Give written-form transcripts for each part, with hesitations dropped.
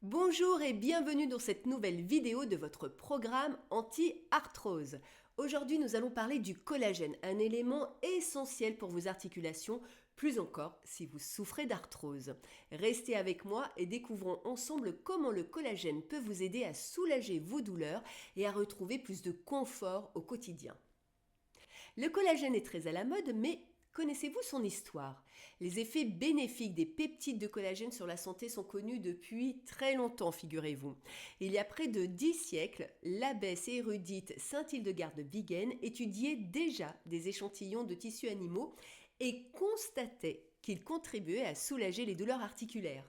Bonjour et bienvenue dans cette nouvelle vidéo de votre programme anti-arthrose. Aujourd'hui, nous allons parler du collagène, un élément essentiel pour vos articulations, plus encore si vous souffrez d'arthrose. Restez avec moi et découvrons ensemble comment le collagène peut vous aider à soulager vos douleurs et à retrouver plus de confort au quotidien. Le collagène est très à la mode, mais connaissez-vous son histoire? Les effets bénéfiques des peptides de collagène sur la santé sont connus depuis très longtemps, figurez-vous. Il y a près de 10 siècles, l'abbesse et érudite Sainte-Hildegarde de Bingen étudiait déjà des échantillons de tissus animaux et constatait qu'ils contribuaient à soulager les douleurs articulaires.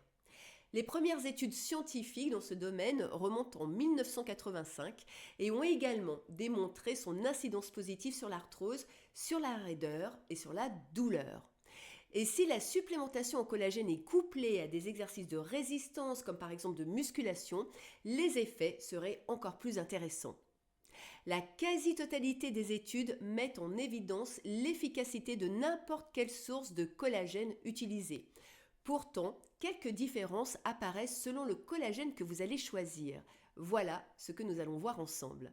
Les premières études scientifiques dans ce domaine remontent en 1985 et ont également démontré son incidence positive sur l'arthrose, sur la raideur et sur la douleur. Et si la supplémentation en collagène est couplée à des exercices de résistance comme par exemple de musculation, les effets seraient encore plus intéressants. La quasi-totalité des études mettent en évidence l'efficacité de n'importe quelle source de collagène utilisée. Pourtant, quelques différences apparaissent selon le collagène que vous allez choisir. Voilà ce que nous allons voir ensemble.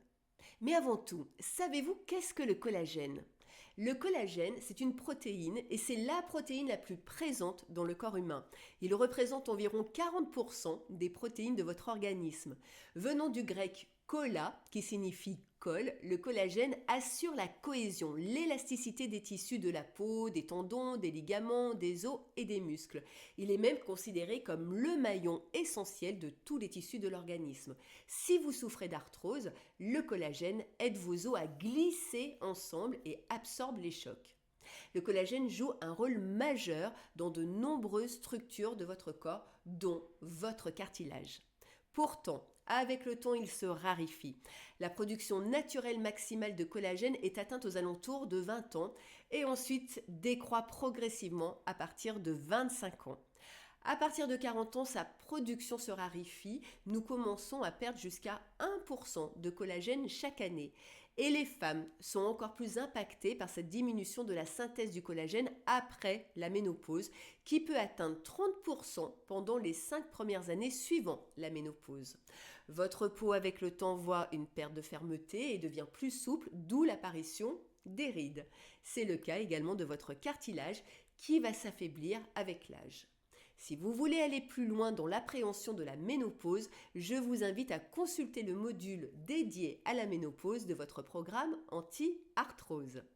Mais avant tout, savez-vous qu'est-ce que le collagène? Le collagène, c'est une protéine et c'est la protéine la plus présente dans le corps humain. Il représente environ 40% des protéines de votre organisme. Venant du grec colla, qui signifie colle, le collagène assure la cohésion, l'élasticité des tissus de la peau, des tendons, des ligaments, des os et des muscles. Il est même considéré comme le maillon essentiel de tous les tissus de l'organisme. Si vous souffrez d'arthrose, le collagène aide vos os à glisser ensemble et absorbe les chocs. Le collagène joue un rôle majeur dans de nombreuses structures de votre corps, dont votre cartilage. Pourtant, avec le temps, il se raréfie. La production naturelle maximale de collagène est atteinte aux alentours de 20 ans et ensuite décroît progressivement à partir de 25 ans. À partir de 40 ans, sa production se raréfie. Nous commençons à perdre jusqu'à 1% de collagène chaque année. Et les femmes sont encore plus impactées par cette diminution de la synthèse du collagène après la ménopause, qui peut atteindre 30% pendant les 5 premières années suivant la ménopause. Votre peau, avec le temps, voit une perte de fermeté et devient plus souple, d'où l'apparition des rides. C'est le cas également de votre cartilage qui va s'affaiblir avec l'âge. Si vous voulez aller plus loin dans l'appréhension de la ménopause, je vous invite à consulter le module dédié à la ménopause de votre programme anti-arthrose.